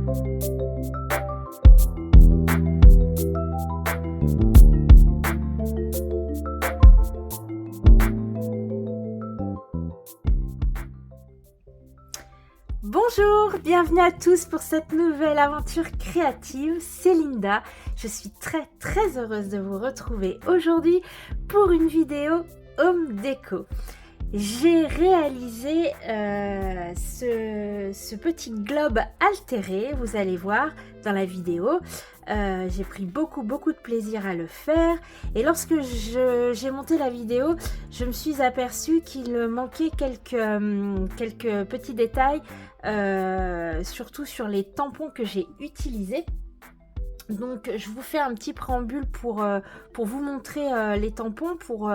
Bonjour, bienvenue à tous pour cette nouvelle aventure créative, c'est Linda. Je suis très heureuse de vous retrouver aujourd'hui pour une vidéo home déco. J'ai réalisé ce petit globe altéré, vous allez voir dans la vidéo. J'ai pris beaucoup de plaisir à le faire et lorsque j'ai monté la vidéo, je me suis aperçue qu'il manquait quelques petits détails, surtout sur les tampons que j'ai utilisés. Donc je vous fais un petit préambule pour vous montrer les tampons, pour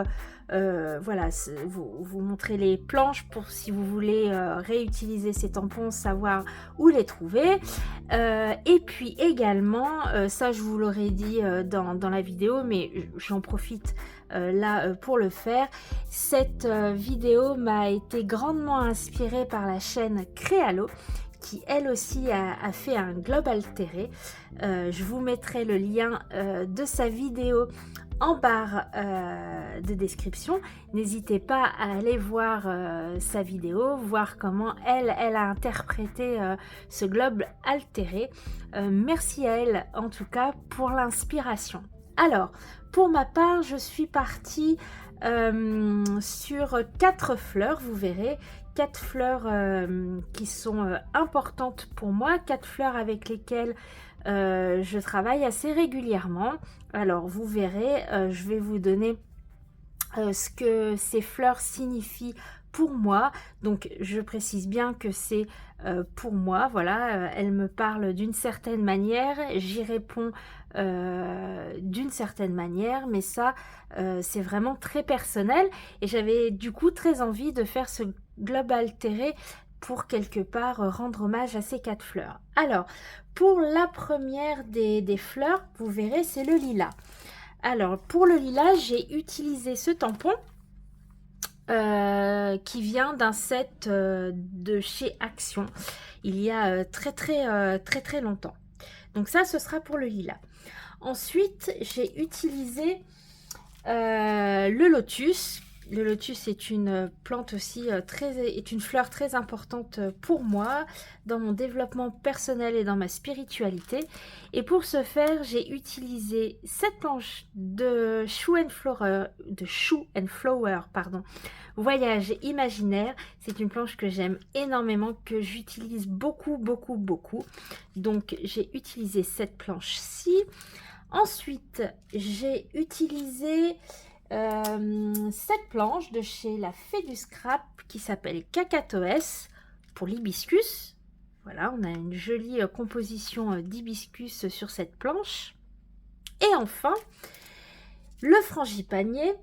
voilà, vous montrer les planches pour si vous voulez réutiliser ces tampons, savoir où les trouver. Et puis également, ça je vous l'aurais dit dans la vidéo, mais j'en profite là pour le faire. Cette vidéo m'a été grandement inspirée par la chaîne Créalo, qui elle aussi a fait un globe altéré. Je vous mettrai le lien de sa vidéo en barre de description. N'hésitez pas à aller voir sa vidéo, voir comment elle a interprété ce globe altéré. Merci à elle en tout cas pour l'inspiration. Alors, pour ma part, je suis partie sur 4 fleurs, vous verrez. 4 fleurs qui sont importantes pour moi, 4 fleurs avec lesquelles je travaille assez régulièrement. Alors vous verrez, je vais vous donner ce que ces fleurs signifient pour moi. Donc je précise bien que c'est pour moi, voilà, elles me parlent d'une certaine manière, j'y réponds d'une certaine manière, mais ça c'est vraiment très personnel et j'avais du coup très envie de faire ce globe altéré pour quelque part rendre hommage à ces 4 fleurs. Alors pour la première des fleurs, vous verrez, c'est le lilas. Alors pour le lilas, j'ai utilisé ce tampon qui vient d'un set de chez Action il y a très longtemps. Donc ça, ce sera pour le lilas. Ensuite, j'ai utilisé le lotus. Le lotus est une plante aussi est une fleur très importante pour moi dans mon développement personnel et dans ma spiritualité. Et pour ce faire, j'ai utilisé cette planche de Shoe and Flower, pardon, Voyage imaginaire. C'est une planche que j'aime énormément, que j'utilise beaucoup. Donc j'ai utilisé cette planche-ci. Ensuite, j'ai utilisé cette planche de chez La Fée du Scrap qui s'appelle Cacatoès pour l'hibiscus. Voilà, on a une jolie composition d'hibiscus sur cette planche. Et enfin, le frangipanier,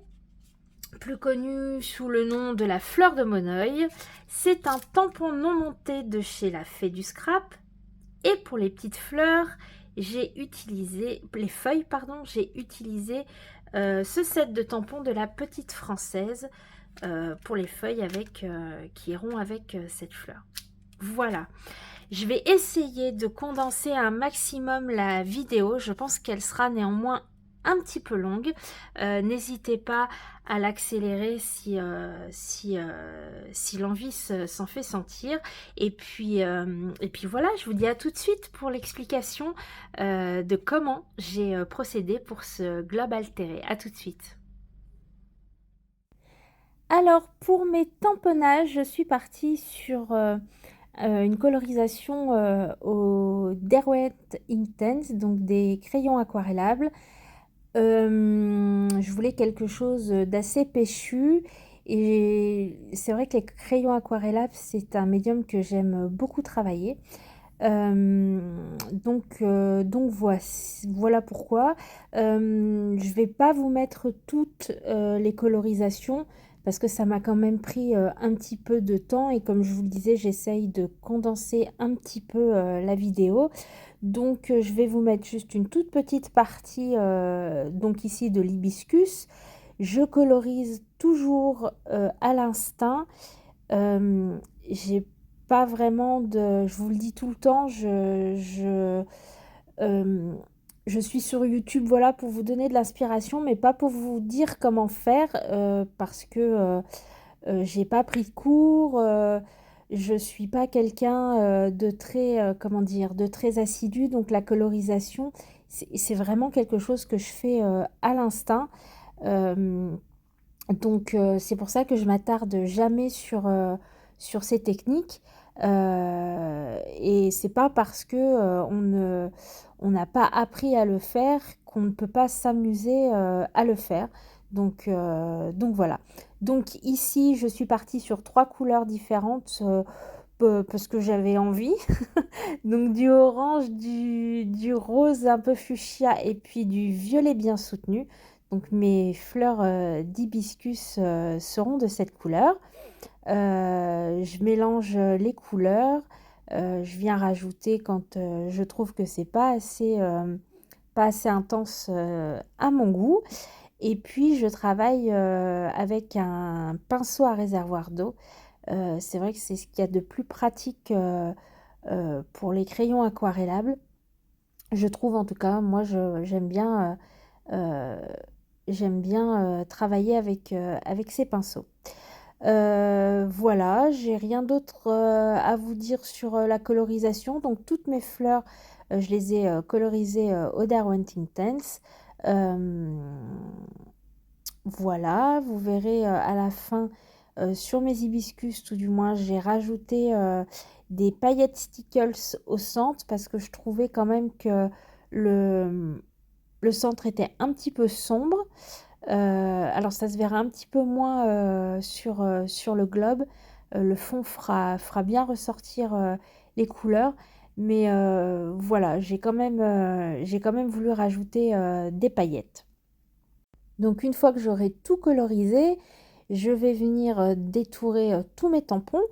plus connu sous le nom de la fleur de Moneuil. C'est un tampon non monté de chez La Fée du Scrap. Et pour les petites fleurs, j'ai utilisé j'ai utilisé ce set de tampons de la Petite Française pour les feuilles qui iront avec cette fleur. Voilà, je vais essayer de condenser un maximum la vidéo. Je pense qu'elle sera néanmoins un petit peu longue. N'hésitez pas à l'accélérer si l'envie s'en fait sentir. Et puis voilà, je vous dis à tout de suite pour l'explication de comment j'ai procédé pour ce globe altéré. À tout de suite. Alors pour mes tamponnages, je suis partie sur une colorisation au Derwent Intense, donc des crayons aquarellables. Je voulais quelque chose d'assez péchu et c'est vrai que les crayons aquarellables, c'est un médium que j'aime beaucoup travailler. Donc voilà pourquoi. Je vais pas vous mettre toutes les colorisations parce que ça m'a quand même pris un petit peu de temps et comme je vous le disais, j'essaye de condenser un petit peu la vidéo. Donc je vais vous mettre juste une toute petite partie donc ici de l'hibiscus. Je colorise toujours à l'instinct. J'ai pas vraiment de je vous le dis tout le temps, hem, je suis sur YouTube, voilà, pour vous donner de l'inspiration, mais pas pour vous dire comment faire, parce que, j'ai pas pris de cours, je suis pas quelqu'un, de très, comment dire? De très assidu, donc la colorisation, c'est vraiment quelque chose que je fais, à l'instinct. Hem c'est pour ça que je m'attarde jamais sur ces techniques, et c'est pas parce que, on n'a pas appris à le faire qu'on ne peut pas s'amuser, à le faire. Donc voilà. Donc ici, je suis partie sur 3 couleurs différentes, parce que j'avais envie. Donc du orange, du rose un peu fuchsia et puis du violet bien soutenu. Donc mes fleurs, d'hibiscus, seront de cette couleur. Je mélange, les couleurs, je viens rajouter quand, je trouve que c'est pas assez intense, à mon goût, et puis je travaille, avec un pinceau à réservoir d'eau. C'est vrai que c'est ce qu'il y a de plus pratique, pour les crayons aquarellables. Je trouve, en tout cas, moi heu, j'aime bien, travailler avec ces pinceaux. Voilà, j'ai rien d'autre, à vous dire sur, la colorisation. Donc toutes mes fleurs, je les ai, colorisées, au Darwin Intense. Voilà, vous verrez, à la fin, sur mes hibiscus, tout du moins, j'ai rajouté, des paillettes stickles au centre parce que je trouvais quand même que le, le centre était un petit peu sombre. Alors ça se verra un petit peu moins, sur le globe. Le fond fera bien ressortir, les couleurs. Mais voilà, j'ai quand même voulu rajouter, des paillettes. Donc une fois que j'aurai tout colorisé, je vais venir, détourer, tous mes tampons,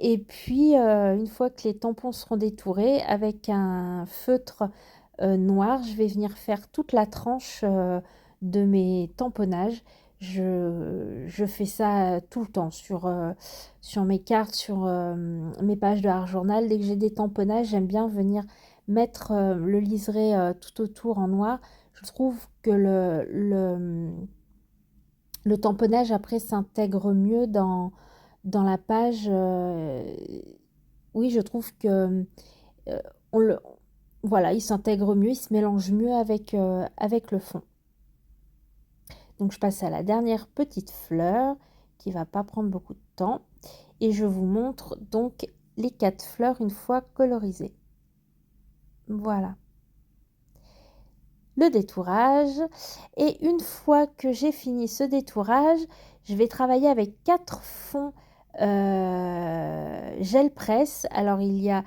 et puis, une fois que les tampons seront détourés, avec un feutre, noir, je vais venir faire toute la tranche, de mes tamponnages. Je fais ça, tout le temps sur mes cartes, mes pages de Art Journal. Dès que j'ai des tamponnages, j'aime bien venir mettre, le liseré, tout autour en noir. Je trouve que le tamponnage après s'intègre mieux dans la page, oui, je trouve que, on le voilà, il s'intègre mieux, il se mélange mieux avec le fond. Donc je passe à la dernière petite fleur qui va pas prendre beaucoup de temps, et je vous montre donc les 4 fleurs une fois colorisées. Voilà. Le détourage, et une fois que j'ai fini ce détourage, je vais travailler avec 4 fonds, gel presse. Alors il y a,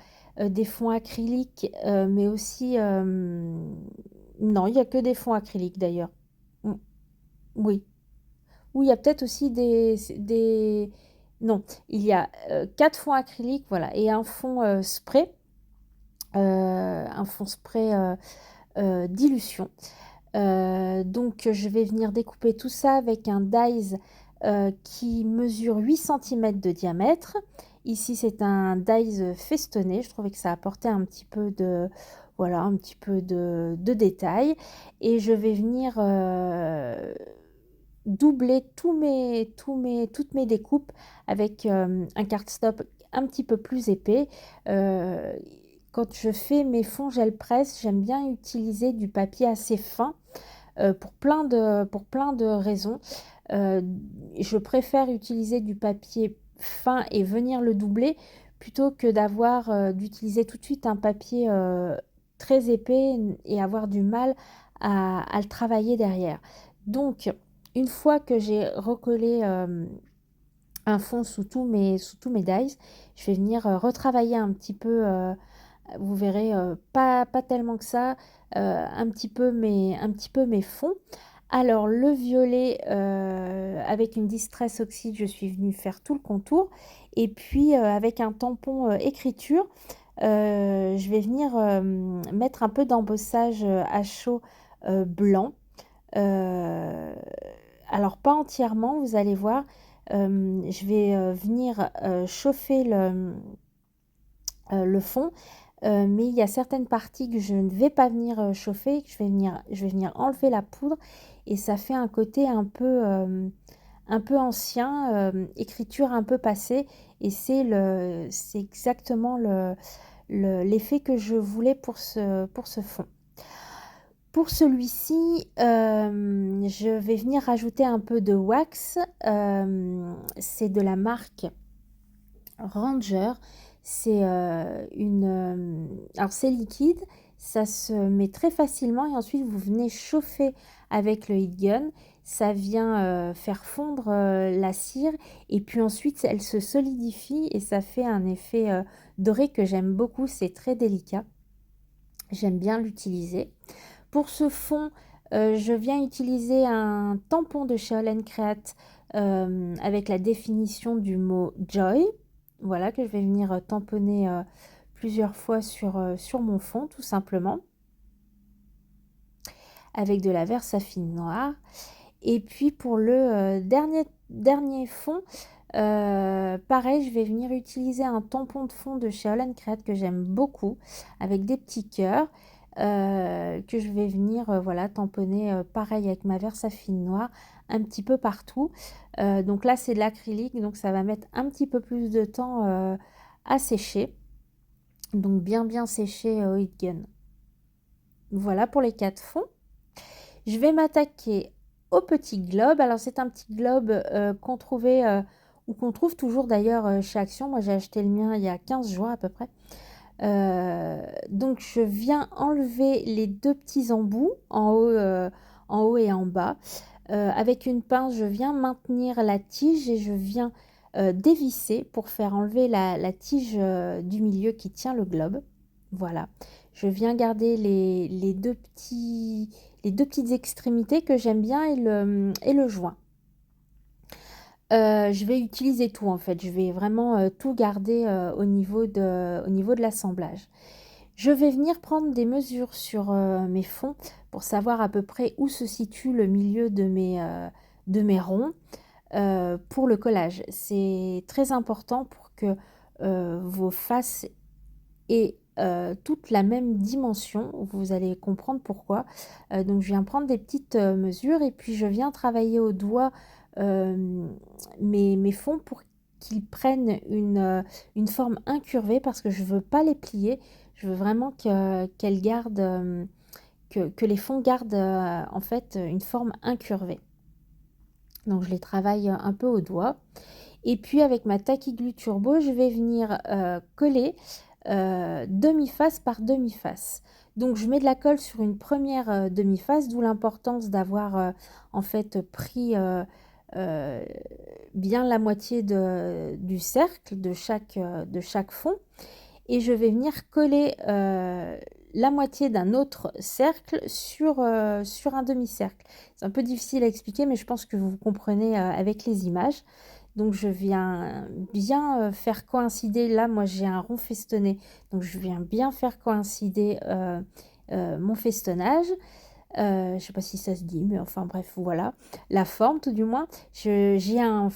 des fonds acryliques, mais aussi, non, il y a que des fonds acryliques d'ailleurs. Mmh, oui. Oui, il y a peut-être aussi des non, il y a, 4 fonds acryliques, voilà, et un fond, spray, un fond spray, dilution. Je vais venir découper tout ça avec un dies, qui mesure 8 centimètres de diamètre. Ici, c'est un dies, festonné. Je trouvais que ça apportait un petit peu de voilà, un petit peu de détail, et je vais venir, doubler toutes mes découpes avec, un cardstock un petit peu plus épais. Heu, Quand je fais mes fonds gel presse, j'aime bien utiliser du papier assez fin, pour plein de raisons. Heu, je préfère utiliser du papier fin et venir le doubler, plutôt que d'utiliser tout de suite un papier, très épais, et avoir du mal à le travailler derrière. Donc une fois que j'ai recollé, un fond sous tous mes dies, je vais venir, retravailler un petit peu, vous verrez, pas tellement que ça, un petit peu mes fonds. Alors le violet, avec une Distress Oxide, je suis venue faire tout le contour, et puis, avec un tampon, écriture, je vais venir, mettre un peu d'embossage, à chaud, blanc. Heu, alors pas entièrement, vous allez voir. Je vais, venir, chauffer le fond. Mais il y a certaines parties que je ne vais pas venir chauffer, que je vais venir enlever la poudre et ça fait un côté un peu ancien, écriture un peu passée et c'est exactement l'effet que je voulais pour ce fond. Pour celui-ci, je vais venir rajouter un peu de wax, c'est de la marque Ranger. C'est alors c'est liquide, ça se met très facilement et ensuite vous venez chauffer avec le heat gun. Ça vient faire fondre la cire et puis ensuite elle se solidifie et ça fait un effet doré que j'aime beaucoup, c'est très délicat. J'aime bien l'utiliser. Pour ce fond, je viens utiliser un tampon de chez Holland Create avec la définition du mot Joy. Voilà, que je vais venir tamponner plusieurs fois sur mon fond, tout simplement. Avec de la Versafine noire. Et puis pour le dernier fond, pareil, je vais venir utiliser un tampon de fond de chez Holland Create que j'aime beaucoup, avec des petits cœurs. Que je vais venir voilà, tamponner pareil avec ma Versafine noire un petit peu partout. Donc là c'est de l'acrylique, donc ça va mettre un petit peu plus de temps à sécher. Donc bien séché au heat gun. Voilà pour les 4 fonds. Je vais m'attaquer au petit globe. Alors c'est un petit globe qu'on trouvait ou qu'on trouve toujours d'ailleurs chez Action. Moi j'ai acheté le mien il y a 15 jours à peu près. Donc je viens enlever les 2 petits embouts en haut et en bas. Avec une pince, je viens maintenir la tige et je viens dévisser pour faire enlever la tige du milieu qui tient le globe. Voilà. Je viens garder les deux petites extrémités que j'aime bien et le joint. Je vais utiliser tout en fait, je vais vraiment tout garder au niveau de l'assemblage. Je vais venir prendre des mesures sur mes fonds pour savoir à peu près où se situe le milieu de mes ronds pour le collage. C'est très important pour que vos faces aient toute la même dimension. Vous allez comprendre pourquoi. Donc je viens prendre des petites mesures et puis je viens travailler au doigt mes fonds pour qu'ils prennent une forme incurvée parce que je ne veux pas les plier. Je veux vraiment qu'elles gardent, que les fonds gardent en fait une forme incurvée. Donc je les travaille un peu au doigt. Et puis avec ma Tacky Glue Turbo, je vais venir coller demi-face par demi-face. Donc je mets de la colle sur une première demi-face, d'où l'importance d'avoir en fait pris bien la moitié du cercle de chaque fond. Et je vais venir coller la moitié d'un autre cercle sur un demi-cercle. C'est un peu difficile à expliquer, mais je pense que vous comprenez avec les images. Donc je viens bien faire coïncider, là moi j'ai un rond festonné, donc je viens bien faire coïncider mon festonnage. Je ne sais pas si ça se dit, mais enfin bref, voilà. La forme tout du moins. J'ai un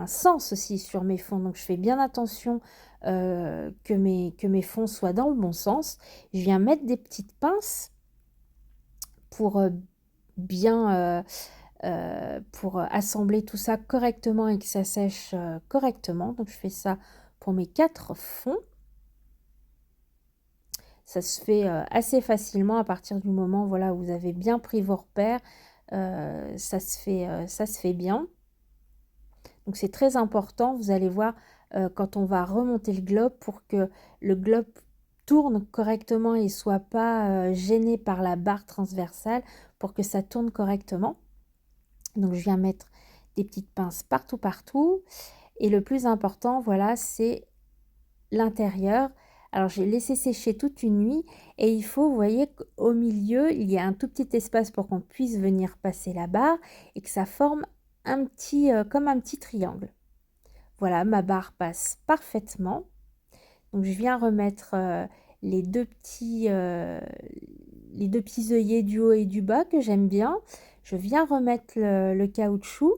sens aussi sur mes fonds, donc je fais bien attention que mes fonds soient dans le bon sens. Je viens mettre des petites pinces pour bien... pour assembler tout ça correctement et que ça sèche correctement. Donc je fais ça pour mes 4 fonds. Ça se fait assez facilement à partir du moment voilà, où vous avez bien pris vos repères. Ça se fait bien. Donc c'est très important, vous allez voir quand on va remonter le globe pour que le globe tourne correctement et ne soit pas gêné par la barre transversale pour que ça tourne correctement. Donc je viens mettre des petites pinces partout. Et le plus important, voilà, c'est l'intérieur. Alors j'ai laissé sécher toute une nuit et il faut, vous voyez, qu'au milieu, il y a un tout petit espace pour qu'on puisse venir passer la barre et que ça forme un petit, comme un petit triangle. Voilà, ma barre passe parfaitement. Donc je viens remettre les deux petits œillets du haut et du bas que j'aime bien. Je viens remettre le caoutchouc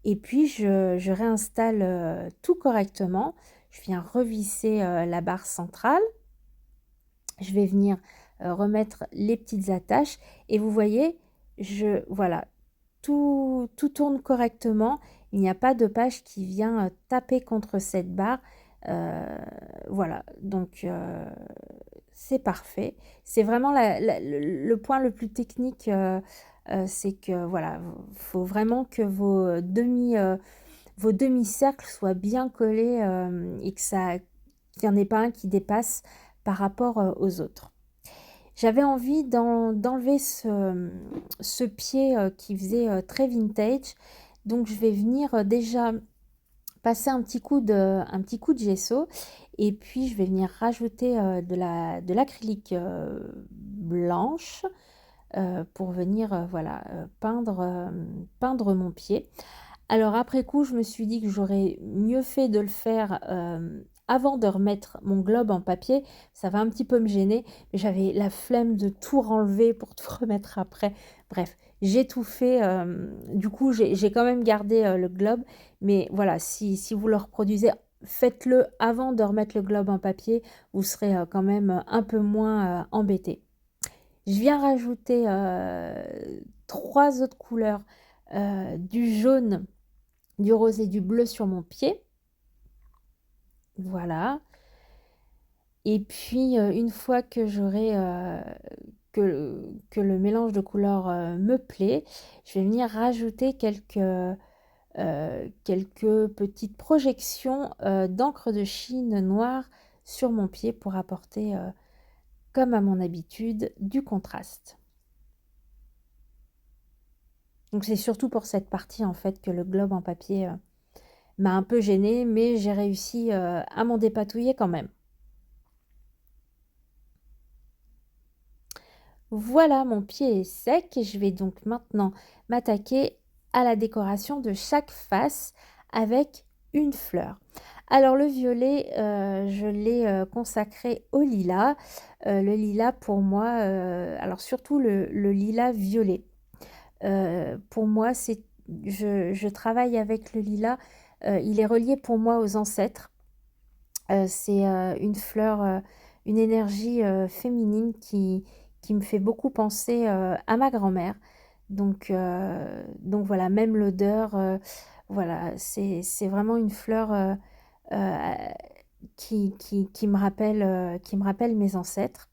et puis je réinstalle tout correctement. je viens revisser la barre centrale. Je vais venir remettre les petites attaches et vous voyez, voilà, tout tourne correctement. Il n'y a pas de page qui vient taper contre cette barre. Voilà, donc c'est parfait. C'est vraiment le point le plus technique, c'est que voilà, faut vraiment que vos demi-cercles soient bien collés et qu'il n'y en ait pas un qui dépasse par rapport aux autres. J'avais envie d'enlever ce pied qui faisait très vintage, donc je vais venir déjà passer un petit coup de gesso et puis je vais venir rajouter de l'acrylique blanche pour venir voilà, peindre mon pied. Alors après coup, je me suis dit que j'aurais mieux fait de le faire avant de remettre mon globe en papier. Ça va un petit peu me gêner, mais j'avais la flemme de tout renlever pour tout remettre après. Bref, j'ai tout fait. Du coup, j'ai quand même gardé le globe. Mais voilà, si vous le reproduisez, faites-le avant de remettre le globe en papier. Vous serez quand même un peu moins embêté. Je viens rajouter 3 autres couleurs, du jaune, du rose et du bleu sur mon pied. Voilà. Et puis, une fois que j'aurai que le mélange de couleurs me plaît, je vais venir rajouter quelques petites projections d'encre de Chine noire sur mon pied pour apporter, comme à mon habitude, du contraste. Donc c'est surtout pour cette partie en fait que le globe en papier m'a un peu gênée, mais j'ai réussi à m'en dépatouiller quand même. Voilà, mon pied est sec et je vais donc maintenant m'attaquer à la décoration de chaque face avec une fleur. Alors le violet, je l'ai consacré au lilas. Le lilas pour moi, alors surtout le lilas violet. Pour moi, je travaille avec le lilas, il est relié pour moi aux ancêtres. C'est une fleur, une énergie féminine qui me fait beaucoup penser à ma grand-mère. Donc voilà, même l'odeur, voilà, c'est vraiment une fleur euh, qui me rappelle mes ancêtres.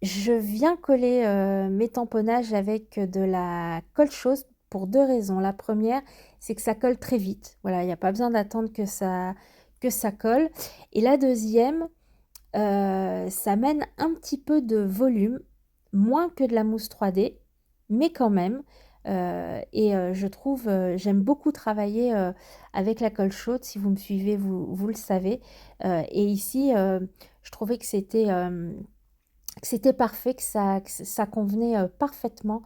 Je viens coller mes tamponnages avec de la colle chaude pour 2 raisons. La première, c'est que ça colle très vite. Voilà, il n'y a pas besoin d'attendre que ça colle. Et la deuxième, ça mène un petit peu de volume, moins que de la mousse 3D, mais quand même. Je trouve, j'aime beaucoup travailler avec la colle chaude. Si vous me suivez, vous le savez. Et ici, je trouvais que c'était parfait, que ça convenait parfaitement.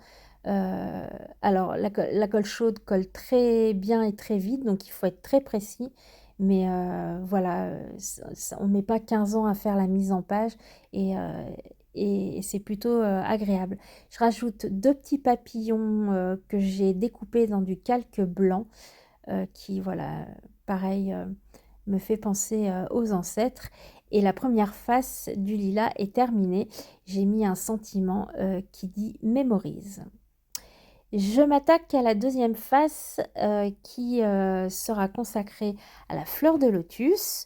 Alors, la colle chaude colle très bien et très vite, donc il faut être très précis. Mais voilà, on ne met pas 15 ans à faire la mise en page et, euh, et c'est plutôt agréable. Je rajoute 2 petits papillons que j'ai découpés dans du calque blanc qui, voilà, pareil, me fait penser aux ancêtres. Et la première face du lilas est terminée. J'ai mis un sentiment qui dit mémorise. Je m'attaque à la deuxième face qui sera consacrée à la fleur de lotus,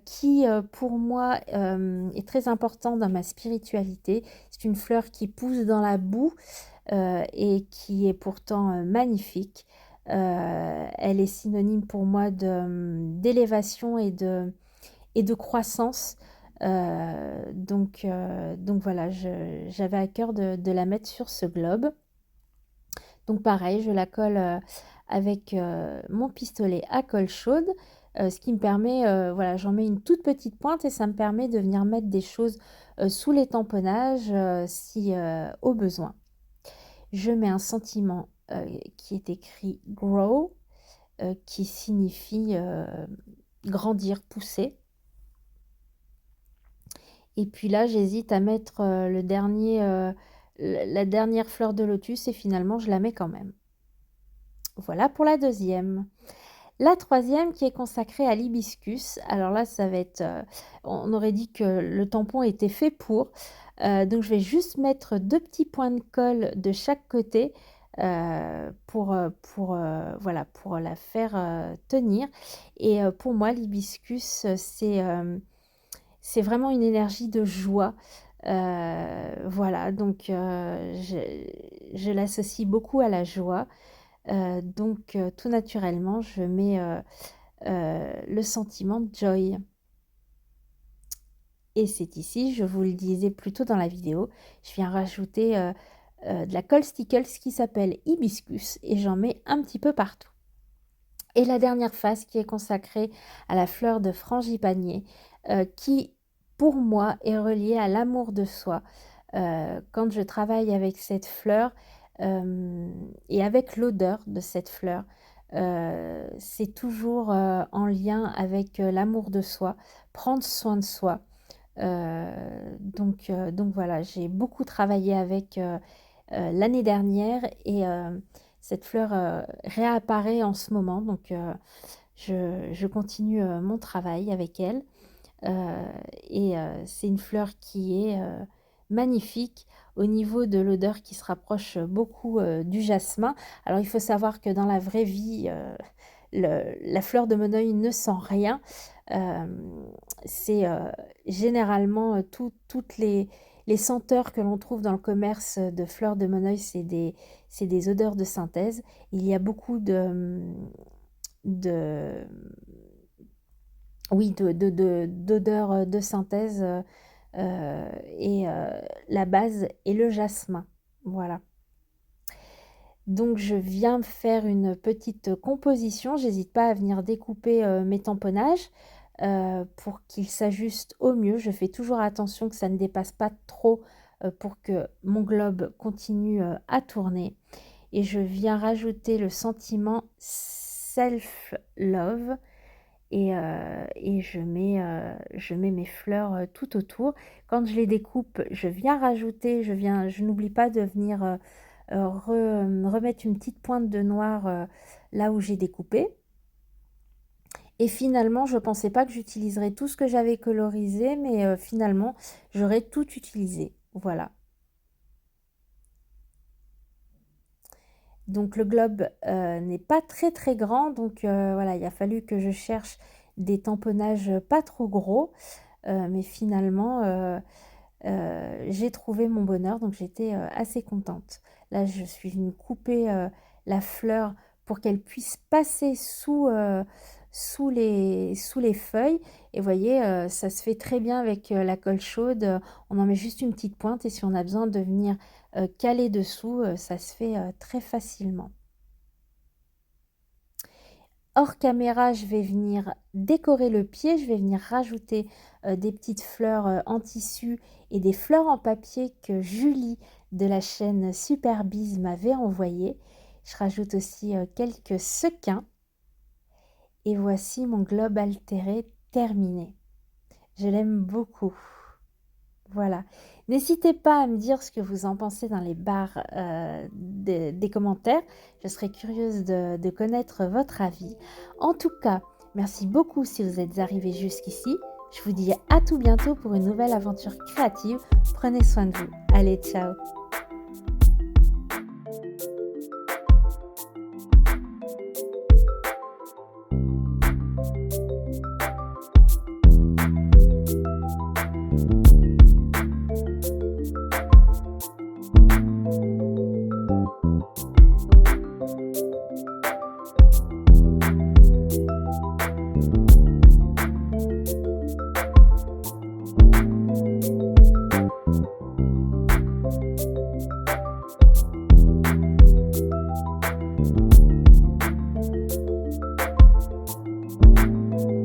qui pour moi est très important dans ma spiritualité. C'est une fleur qui pousse dans la boue et qui est pourtant magnifique. Elle est synonyme pour moi d'élévation et de croissance. Donc voilà, j'avais à cœur de la mettre sur ce globe. Donc pareil, je la colle avec mon pistolet à colle chaude, ce qui me permet, voilà, j'en mets une toute petite pointe et ça me permet de venir mettre des choses sous les tamponnages si au besoin. Je mets un sentiment qui est écrit grow, qui signifie grandir, pousser. Et puis là, j'hésite à mettre la dernière fleur de lotus et finalement, je la mets quand même. Voilà pour la deuxième. La troisième qui est consacrée à l'hibiscus. Alors là, ça va être, on aurait dit que le tampon était fait pour. Donc je vais juste mettre 2 petits points de colle de chaque côté, voilà, pour la faire, tenir. Et pour moi, l'hibiscus, c'est vraiment une énergie de joie. Voilà, donc je l'associe beaucoup à la joie. Donc tout naturellement, je mets, le sentiment de joy. Et c'est ici, je vous le disais plus tôt dans la vidéo, je viens rajouter, de la colle Stickles qui s'appelle hibiscus et j'en mets un petit peu partout. Et la dernière phase qui est consacrée à la fleur de frangipanier, qui pour moi est reliée à l'amour de soi. Quand je travaille avec cette fleur, et avec l'odeur de cette fleur, c'est toujours, en lien avec, l'amour de soi, prendre soin de soi. Donc voilà, j'ai beaucoup travaillé avec, l'année dernière et cette fleur, réapparaît en ce moment donc je continue, mon travail avec elle. C'est une fleur qui est, magnifique au niveau de l'odeur qui se rapproche beaucoup, du jasmin. Alors il faut savoir que dans la vraie vie, la fleur de Moneuil ne sent rien. C'est, généralement, toutes les senteurs que l'on trouve dans le commerce de fleurs de Moneuil, c'est des odeurs de synthèse. Il y a beaucoup de oui, d'odeurs, de synthèse, la base est le jasmin, voilà. Donc je viens faire une petite composition, j'hésite pas à venir découper, mes tamponnages, pour qu'ils s'ajustent au mieux. Je fais toujours attention que ça ne dépasse pas trop, pour que mon globe continue, à tourner et je viens rajouter le sentiment self love et je mets mes fleurs, tout autour. Quand je les découpe, je viens rajouter, je n'oublie pas de venir, remettre une petite pointe de noir, là où j'ai découpé. Et finalement, je ne pensais pas que j'utiliserais tout ce que j'avais colorisé, mais finalement, j'aurais tout utilisé. Voilà. Donc le globe, n'est pas très, très grand, donc voilà, il a fallu que je cherche des tamponnages pas trop gros, mais finalement, j'ai trouvé mon bonheur, donc j'étais, assez contente. Là, je suis venue couper, la fleur pour qu'elle puisse passer sous les feuilles et vous voyez, ça se fait très bien avec, la colle chaude, on en met juste une petite pointe et si on a besoin de venir, caler dessous, ça se fait, très facilement. Hors caméra, je vais venir décorer le pied, je vais venir rajouter, des petites fleurs, en tissu et des fleurs en papier que Julie de la chaîne Superbiz m'avait envoyé. Je rajoute aussi, quelques sequins et voici mon globe altéré terminé. Je l'aime beaucoup. Voilà. N'hésitez pas à me dire ce que vous en pensez dans les barres, des commentaires. Je serais curieuse de connaître votre avis. En tout cas, merci beaucoup si vous êtes arrivés jusqu'ici. Je vous dis à tout bientôt pour une nouvelle aventure créative. Prenez soin de vous. Allez, ciao!